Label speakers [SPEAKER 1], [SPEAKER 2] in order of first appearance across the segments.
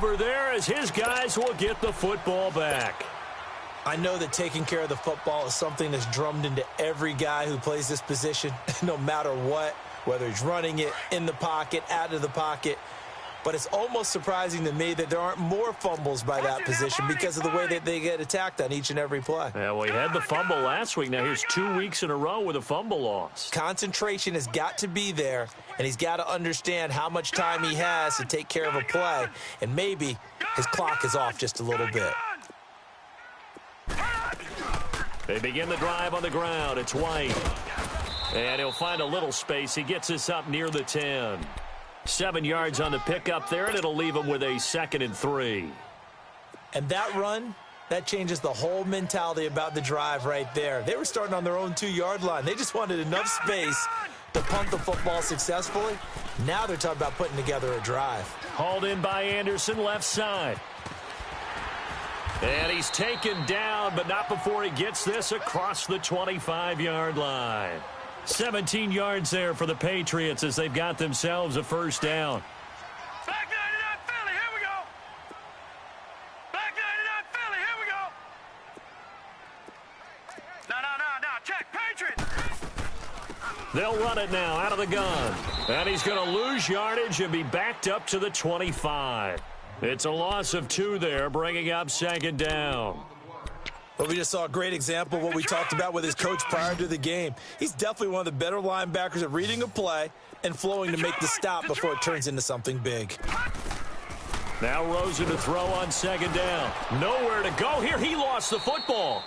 [SPEAKER 1] over there as his guys will get the football back.
[SPEAKER 2] I know that taking care of the football is something that's drummed into every guy who plays this position, no matter what, whether he's running it, in the pocket, out of the pocket. But it's almost surprising to me that there aren't more fumbles by that position because of the way that they get attacked on each and every play.
[SPEAKER 1] Yeah, well, he had the fumble last week. Now here's 2 weeks in a row with a fumble loss.
[SPEAKER 2] Concentration has got to be there, and he's got to understand how much time he has to take care of a play, and maybe his clock is off just a little bit.
[SPEAKER 1] They begin the drive on the ground. It's White. And he'll find a little space. He gets us up near the 10. 7 yards on the pickup there, and it'll leave him with a 2nd and 3.
[SPEAKER 2] And that run, that changes the whole mentality about the drive right there. They were starting on their own 2-yard line. They just wanted enough space to punt the football successfully. Now they're talking about putting together a drive.
[SPEAKER 1] Hauled in by Anderson, left side. And he's taken down, but not before he gets this across the 25-yard line. 17 yards there for the Patriots as they've got themselves a first down.
[SPEAKER 3] Back 99 Philly, here we go. Back 99 Philly, here we go. No, check, Patriots.
[SPEAKER 1] They'll run it now out of the gun. And he's going to lose yardage and be backed up to the 25. It's a loss of 2 there, bringing up 2nd down.
[SPEAKER 2] Well, we just saw a great example of what we talked about with his coach prior to the game. He's definitely one of the better linebackers at reading a play and flowing to make the stop before it turns into something big.
[SPEAKER 1] Now Rosen to throw on 2nd down. Nowhere to go here. He lost the football.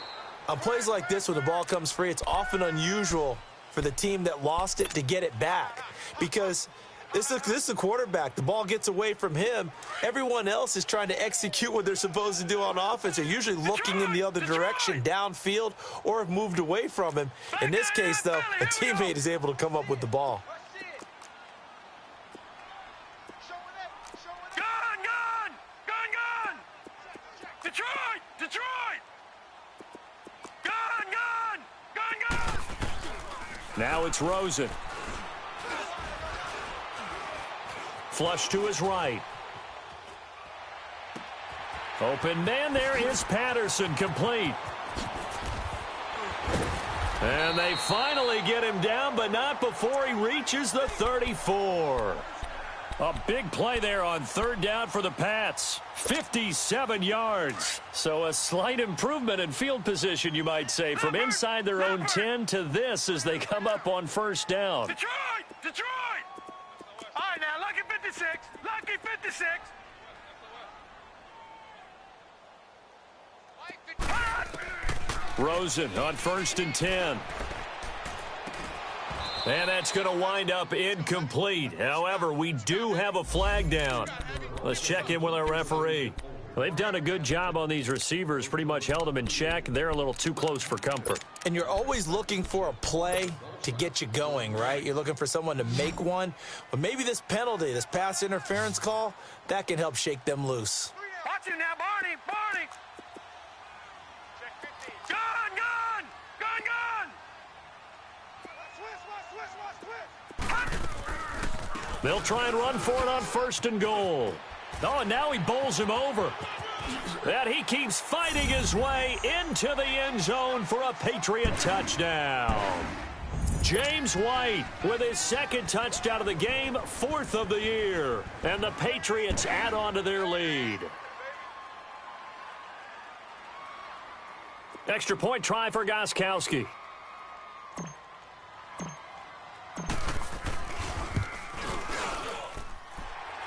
[SPEAKER 2] On plays like this where the ball comes free, it's often unusual for the team that lost it to get it back because this is the quarterback. The ball gets away from him. Everyone else is trying to execute what they're supposed to do on offense. They're usually looking in the other direction, downfield, or have moved away from him. In this case, though, a teammate is able to come up with the ball.
[SPEAKER 3] Gun! Detroit! Gun!
[SPEAKER 1] Now it's Rosen. Flush to his right. Open man, there is Patterson, complete. And they finally get him down, but not before he reaches the 34. A big play there on 3rd down for the Pats. 57 yards. So a slight improvement in field position, you might say, from inside their own 10 to this as they come up on 1st down.
[SPEAKER 3] Detroit! All right, now, lucky 56.
[SPEAKER 1] Rosen on 1st and 10. And that's going to wind up incomplete. However, we do have a flag down. Let's check in with our referee. They've done a good job on these receivers, pretty much held them in check. They're a little too close for comfort.
[SPEAKER 2] And you're always looking for a play to get you going, right? You're looking for someone to make one. But maybe this penalty, this pass interference call, that can help shake them loose.
[SPEAKER 3] Watch him now, Barney! Gun!
[SPEAKER 1] They'll try and run for it on 1st and goal. Oh, and now he bowls him over. And he keeps fighting his way into the end zone for a Patriot touchdown. James White with his 2nd touchdown of the game, 4th of the year. And the Patriots add on to their lead. Extra point try for Gostkowski.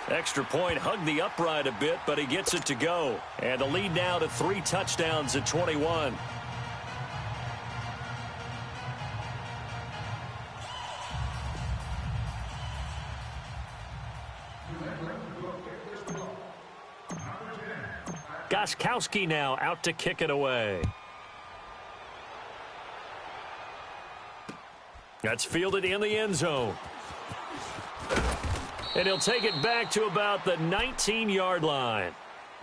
[SPEAKER 1] Extra point hugged the upright a bit, but he gets it to go. And the lead now to 3 touchdowns at 21. Gostkowski now out to kick it away. That's fielded in the end zone. And he'll take it back to about the 19-yard line.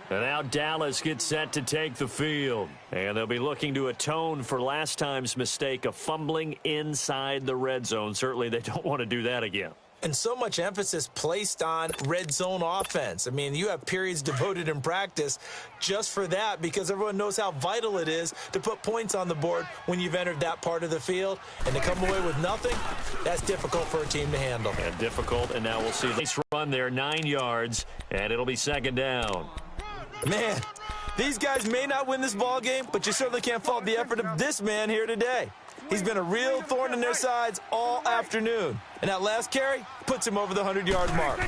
[SPEAKER 1] And now Dallas gets set to take the field. And they'll be looking to atone for last time's mistake of fumbling inside the red zone. Certainly they don't want to do that again.
[SPEAKER 2] And so much emphasis placed on red zone offense. I mean, you have periods devoted in practice just for that because everyone knows how vital it is to put points on the board when you've entered that part of the field. And to come away with nothing, that's difficult for a team to handle.
[SPEAKER 1] And difficult, and now we'll see a nice run there, 9 yards, and it'll be second down.
[SPEAKER 2] Man, these guys may not win this ball game, but you certainly can't fault the effort of this man here today. He's been a real thorn in their sides all afternoon. And that last carry puts him over the 100-yard mark.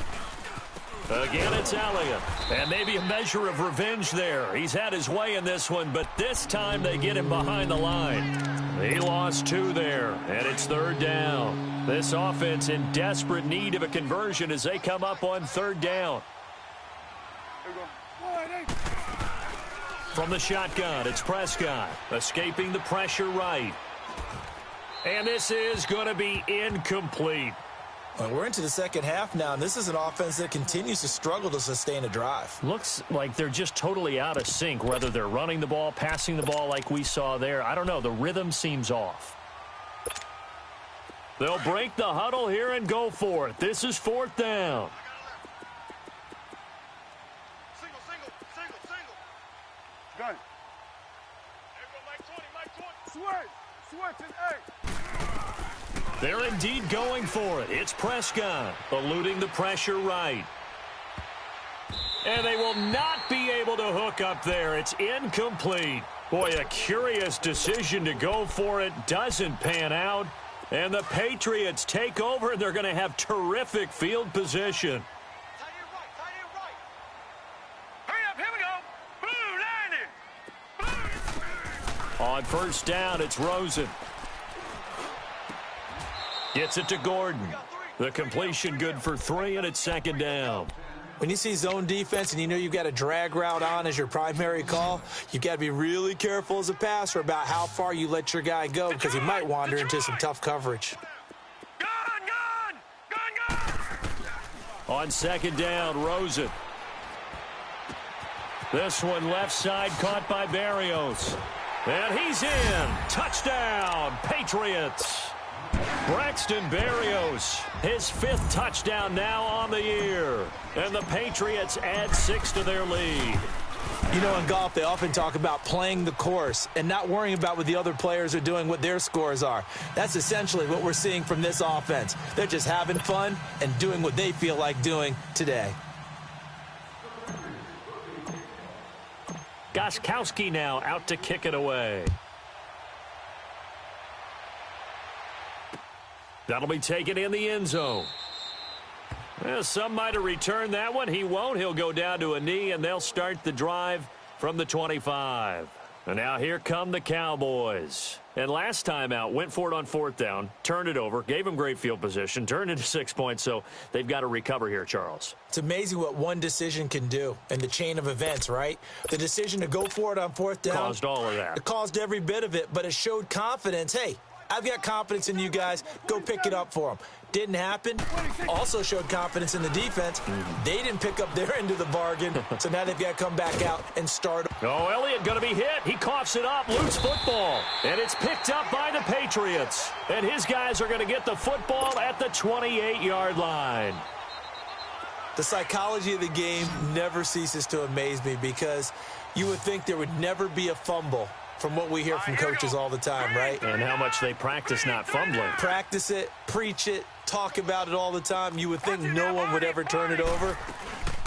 [SPEAKER 1] Again, it's Elliott. And maybe a measure of revenge there. He's had his way in this one, but this time they get him behind the line. He lost 2 there, and it's third down. This offense in desperate need of a conversion as they come up on third down. From the shotgun, it's Prescott, escaping the pressure right. And this is going to be incomplete.
[SPEAKER 2] Well, we're into the second half now, and this is an offense that continues to struggle to sustain a drive.
[SPEAKER 1] Looks like they're just totally out of sync, whether they're running the ball, passing the ball like we saw there. I don't know. The rhythm seems off. They'll break the huddle here and go for it. This is fourth down.
[SPEAKER 3] Single. Gun. There go Mike 20. Switch and A.
[SPEAKER 1] They're indeed going for it. It's Prescott eluding the pressure right. And they will not be able to hook up there. It's incomplete. Boy, a curious decision to go for it. Doesn't pan out. And the Patriots take over. They're going to have terrific field position.
[SPEAKER 3] Tight end right. Hurry up, here we go. Blue, 90.
[SPEAKER 1] On first down, it's Rosen. Gets it to Gordon. The completion good for 3, and it's second down.
[SPEAKER 2] When you see zone defense and you know you've got a drag route on as your primary call, you've got to be really careful as a passer about how far you let your guy go because he might wander into some tough coverage.
[SPEAKER 3] Gun.
[SPEAKER 1] On second down, Rosen. This one left side caught by Barrios. And he's in. Touchdown, Patriots. Braxton Berrios, his 5th touchdown now on the year. And the Patriots add 6 to their lead.
[SPEAKER 2] You know, in golf, they often talk about playing the course and not worrying about what the other players are doing, what their scores are. That's essentially what we're seeing from this offense. They're just having fun and doing what they feel like doing today.
[SPEAKER 1] Gostkowski now out to kick it away. That'll be taken in the end zone. Well, some might have returned that one. He won't. He'll go down to a knee, and they'll start the drive from the 25. And now here come the Cowboys. And last time out, went for it on fourth down, turned it over, gave him great field position, turned it to 6 points, so they've got to recover here, Charles.
[SPEAKER 2] It's amazing what one decision can do in the chain of events, right? The decision to go for it on fourth down.
[SPEAKER 1] Caused all of that.
[SPEAKER 2] It caused every bit of it, but it showed confidence. Hey, I've got confidence in you guys. Go pick it up for them. Didn't happen. Also showed confidence in the defense. They didn't pick up their end of the bargain, so now they've got to come back out and start.
[SPEAKER 1] Oh, Elliott going to be hit. He coughs it up, loose football, and it's picked up by the Patriots. And his guys are going to get the football at the 28-yard line.
[SPEAKER 2] The psychology of the game never ceases to amaze me because you would think there would never be a fumble from what we hear from coaches all the time, right?
[SPEAKER 1] And how much they practice not fumbling.
[SPEAKER 2] Practice it, preach it, talk about it all the time. You would think no one would ever turn it over.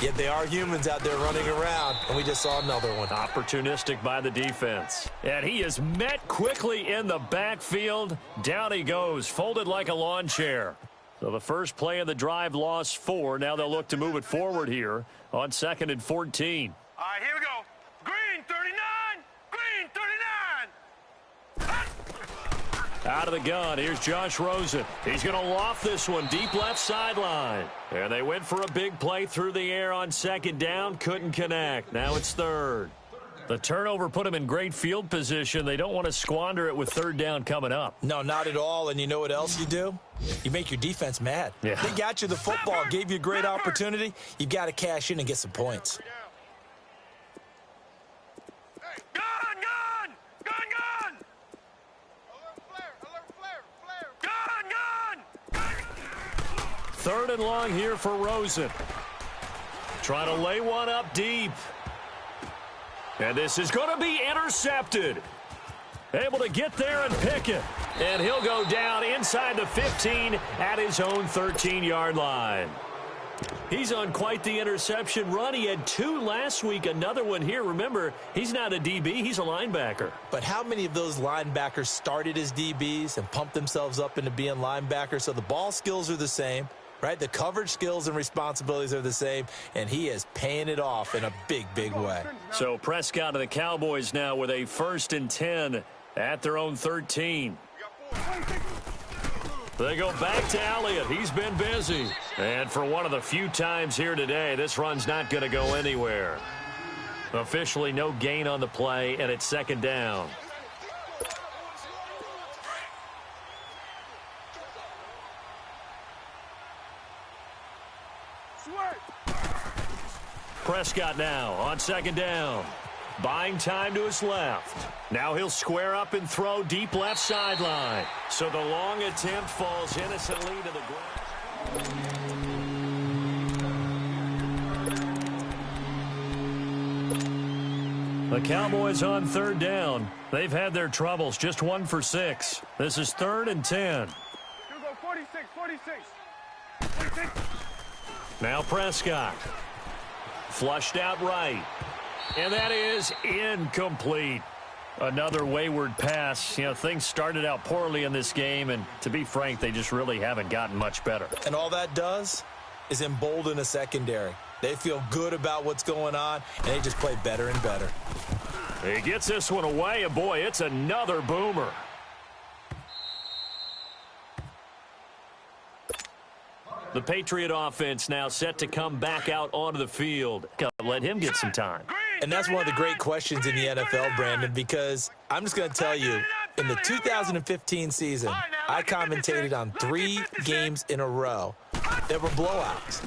[SPEAKER 2] Yet they are humans out there running around, and we just saw another one.
[SPEAKER 1] Opportunistic by the defense. And he is met quickly in the backfield. Down he goes, folded like a lawn chair. So the first play of the drive lost 4. Now they'll look to move it forward here on 2nd and 14.
[SPEAKER 3] All right, here we go. Green, 39. Green, 39.
[SPEAKER 1] Out of the gun, here's Josh Rosen. He's going to loft this one deep left sideline. And they went for a big play through the air on second down. Couldn't connect. Now it's third. The turnover put them in great field position. They don't want to squander it with third down coming up.
[SPEAKER 2] No, not at all. And you know what else you do? You make your defense mad.
[SPEAKER 1] Yeah.
[SPEAKER 2] They got you the football, gave you a great opportunity. You got to cash in and get some points.
[SPEAKER 3] Gun. Alert flare. Gun.
[SPEAKER 1] 3rd and long here for Rosen. Trying to lay one up deep. And this is going to be intercepted. Able to get there and pick it. And he'll go down inside the 15 at his own 13-yard line. He's on quite the interception run. He had 2 last week, another one here. Remember, he's not a DB, he's a linebacker.
[SPEAKER 2] But how many of those linebackers started as DBs and pumped themselves up into being linebackers? So the ball skills are the same, right? The coverage skills and responsibilities are the same, and he is paying it off in a big, big way.
[SPEAKER 1] So Prescott and the Cowboys now with a 1st and 10 at their own 13. They go back to Elliott. He's been busy. And for one of the few times here today, this run's not going to go anywhere. Officially no gain on the play, and it's 2nd down. Prescott now on 2nd down. Buying time to his left. Now he'll square up and throw deep left sideline. So the long attempt falls innocently to the ground. The Cowboys on 3rd down. They've had their troubles, just 1 for 6. This is 3rd and 10.
[SPEAKER 3] 46.
[SPEAKER 1] Now Prescott. Flushed out right. And that is incomplete. Another wayward pass. You know, things started out poorly in this game, and to be frank, they just really haven't gotten much better.
[SPEAKER 2] And all that does is embolden a secondary. They feel good about what's going on, and they just play better and better.
[SPEAKER 1] He gets this one away, and boy, it's another boomer. The Patriot offense now set to come back out onto the field. Let him get some time.
[SPEAKER 2] And that's one of the great questions in the NFL, Brandon, because I'm just going to tell you, in the 2015 season, I commentated on 3 games in a row that were blowouts.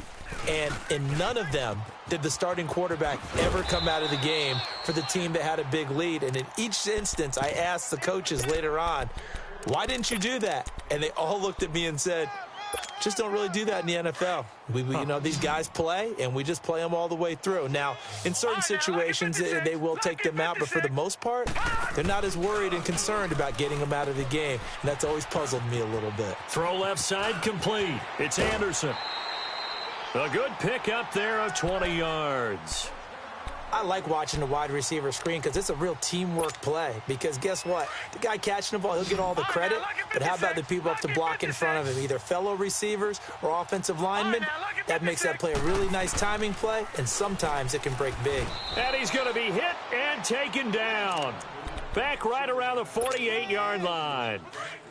[SPEAKER 2] And in none of them did the starting quarterback ever come out of the game for the team that had a big lead. And in each instance, I asked the coaches later on, why didn't you do that? And they all looked at me and said, just don't really do that in the NFL. You know, these guys play, and we just play them all the way through. Now, in certain situations, they will take them out, but for the most part, they're not as worried and concerned about getting them out of the game, and that's always puzzled me a little bit.
[SPEAKER 1] Throw left side complete. It's Anderson. A good pick up there of 20 yards.
[SPEAKER 2] I like watching the wide receiver screen because it's a real teamwork play. Because guess what? The guy catching the ball, he'll get all the credit. But how about the people up to block in front of him, either fellow receivers or offensive linemen? That makes that play a really nice timing play, and sometimes it can break big.
[SPEAKER 1] And he's going to be hit and taken down. Back right around the 48-yard line.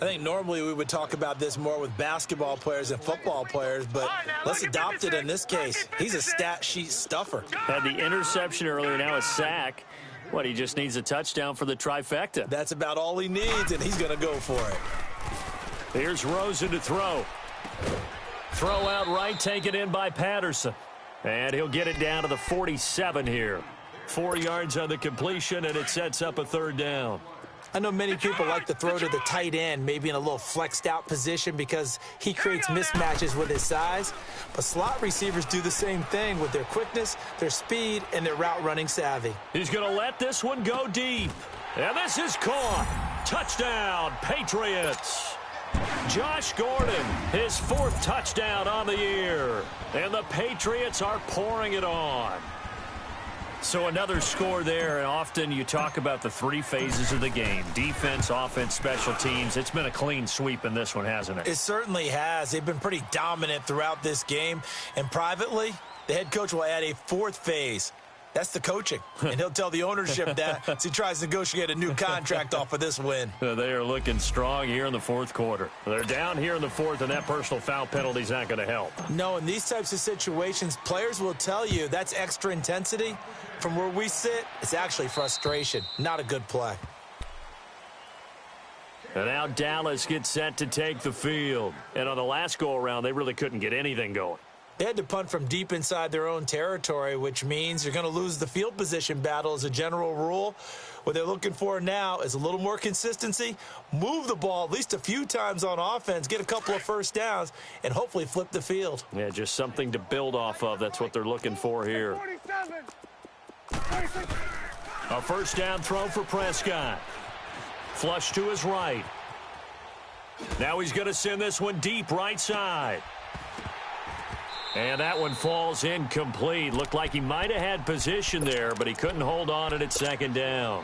[SPEAKER 2] I think normally we would talk about this more with basketball players and football players, but let's adopt it in this case. He's a stat sheet stuffer.
[SPEAKER 1] Had the interception earlier, now a sack. What, he just needs a touchdown for the trifecta.
[SPEAKER 2] That's about all he needs, and he's going to go for it.
[SPEAKER 1] Here's Rosen to throw. Throw out right, taken in by Patterson. And he'll get it down to the 47 here. 4 yards on the completion, and it sets up a 3rd down.
[SPEAKER 2] I know many people like to throw to the tight end, maybe in a little flexed out position because he creates mismatches with his size. But slot receivers do the same thing with their quickness, their speed, and their route running savvy.
[SPEAKER 1] He's going to let this one go deep. And this is caught. Touchdown, Patriots. Josh Gordon, his 4th touchdown on the year. And the Patriots are pouring it on. So another score there, and often you talk about the 3 phases of the game. Defense, offense, special teams. It's been a clean sweep in this one, hasn't it?
[SPEAKER 2] It certainly has. They've been pretty dominant throughout this game. And privately, the head coach will add a 4th phase. That's the coaching. And he'll tell the ownership that as he tries to negotiate a new contract off of this win.
[SPEAKER 1] They are looking strong here in the 4th quarter. They're down here in the 4th, and that personal foul penalty is not going to help.
[SPEAKER 2] No, in these types of situations, players will tell you that's extra intensity. From where we sit, it's actually frustration. Not a good play.
[SPEAKER 1] And now Dallas gets set to take the field. And on the last go-around, they really couldn't get anything going.
[SPEAKER 2] They had to punt from deep inside their own territory, which means you're going to lose the field position battle as a general rule. What they're looking for now is a little more consistency, move the ball at least a few times on offense, get a couple of first downs, and hopefully flip the field.
[SPEAKER 1] Yeah, just something to build off of. That's what they're looking for here. A first down throw for Prescott. Flush to his right. Now he's going to send this one deep right side. And that one falls incomplete. Looked like he might have had position there, but he couldn't hold on it at second down.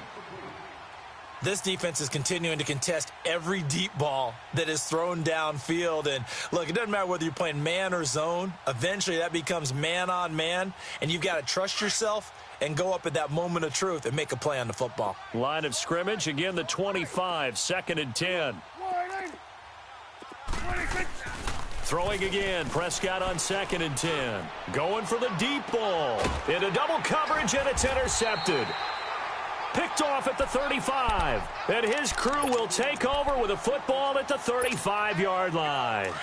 [SPEAKER 2] This defense is continuing to contest every deep ball that is thrown downfield. And, look, it doesn't matter whether you're playing man or zone. Eventually that becomes man on man, and you've got to trust yourself and go up at that moment of truth and make a play on the football.
[SPEAKER 1] Line of scrimmage, again the 25, 2nd and 10. Throwing again, Prescott on 2nd and 10. Going for the deep ball. Into double coverage, and it's intercepted. Picked off at the 35. And his crew will take over with a football at the 35-yard line.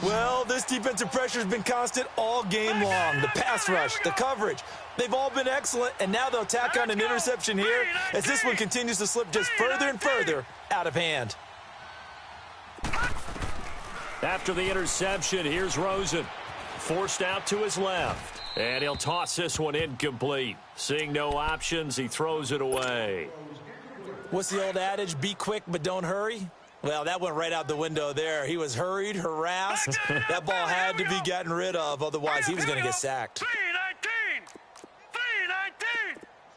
[SPEAKER 2] Well, this defensive pressure has been constant all game long. The pass rush, the coverage, they've all been excellent, and now they'll tack on an interception here as this one continues to slip just further and further out of hand.
[SPEAKER 1] After the interception, here's Rosen. Forced out to his left. And he'll toss this one incomplete. Seeing no options, he throws it away.
[SPEAKER 2] What's the old adage? Be quick, but don't hurry? Well, that went right out the window there. He was hurried, harassed. That ball had to be gotten rid of. Otherwise, he was going to get sacked.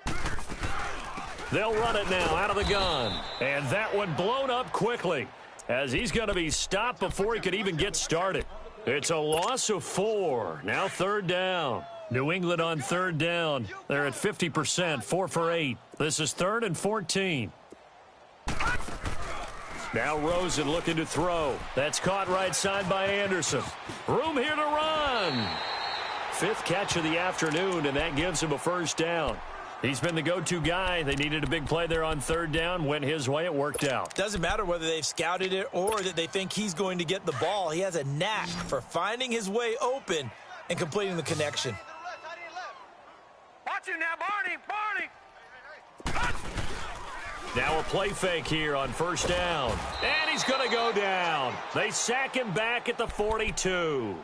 [SPEAKER 3] 3-19.
[SPEAKER 1] They'll run it now out of the gun. And that one blown up quickly, as he's going to be stopped before he could even get started. It's a loss of 4. Now 3rd down. New England on 3rd down. They're at 50%, 4 for 8. This is 3rd and 14. Now Rosen looking to throw. That's caught right side by Anderson. Room here to run. 5th catch of the afternoon, and that gives him a first down. He's been the go-to guy. They needed a big play there on 3rd down. Went his way. It worked out.
[SPEAKER 2] Doesn't matter whether they've scouted it or that they think he's going to get the ball. He has a knack for finding his way open and completing the connection.
[SPEAKER 3] Watch it now, Barney.
[SPEAKER 1] Now a play fake here on 1st down. And he's going to go down. They sack him back at the 42.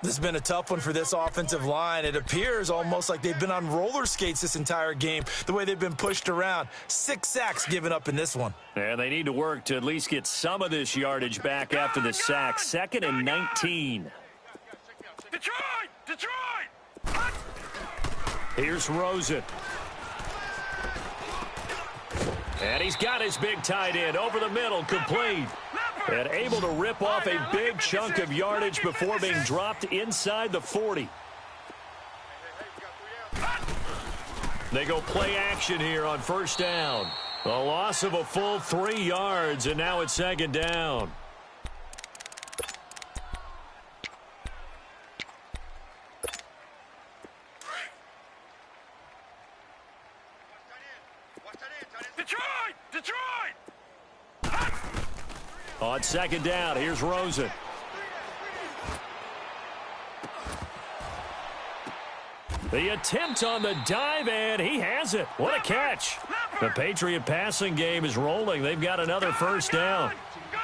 [SPEAKER 2] This has been a tough one for this offensive line. It appears almost like they've been on roller skates this entire game, the way they've been pushed around. 6 sacks given up in this one.
[SPEAKER 1] And they need to work to at least get some of this yardage back after the sack. 2nd and 19.
[SPEAKER 3] Detroit!
[SPEAKER 1] Here's Rosen. And he's got his big tight end over the middle, complete. And able to rip off a big chunk of yardage before being dropped inside the 40. They go play action here on 1st down. A loss of a full 3 yards, and now it's 2nd down.
[SPEAKER 3] Detroit!
[SPEAKER 1] On 2nd down, here's Rosen. The attempt on the dive, and he has it. What a catch. The Patriot passing game is rolling. They've got another first down.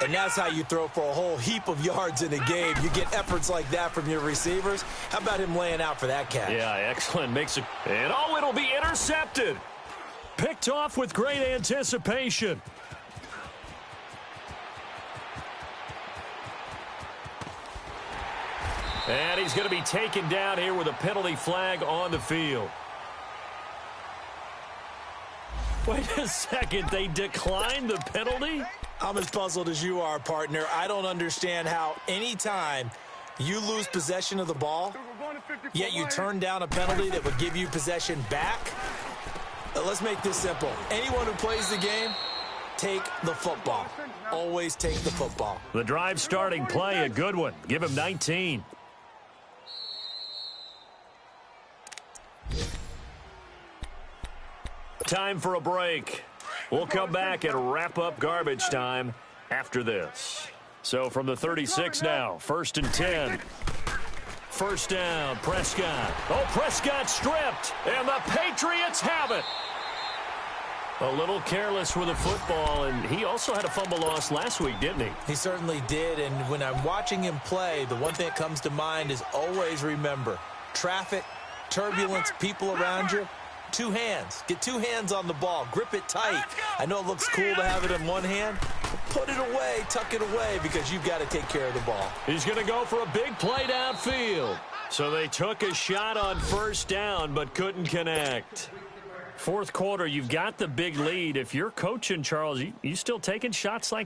[SPEAKER 2] And that's how you throw for a whole heap of yards in a game. You get efforts like that from your receivers. How about him laying out for that catch?
[SPEAKER 1] Yeah, excellent. Makes it. And oh, it'll be intercepted. Picked off with great anticipation. And he's going to be taken down here with a penalty flag on the field. Wait a second. They declined the penalty?
[SPEAKER 2] I'm as puzzled as you are, partner. I don't understand how any time you lose possession of the ball, yet you turn down a penalty that would give you possession back. Let's make this simple. Anyone who plays the game, take the football. Always take the football.
[SPEAKER 1] The drive starting play, a good one. Give him 19. Time for a break. We'll come back and wrap up garbage time after this. So from the 36 now, 1st and 10. first down. Prescott. Oh, Prescott stripped, and the Patriots have it. A little careless with the football, and he also had a fumble loss last week, didn't he?
[SPEAKER 2] He certainly did, and when I'm watching him play, the one thing that comes to mind is always remember, traffic, turbulence, people around you, two hands. Get two hands on the ball. Grip it tight. I know it looks cool to have it in one hand, but put it away, tuck it away, because you've got to take care of the ball.
[SPEAKER 1] He's going to go for a big play downfield. So they took a shot on first down, but couldn't connect. Fourth quarter, you've got the big lead. If you're coaching, Charles, you still taking shots like that?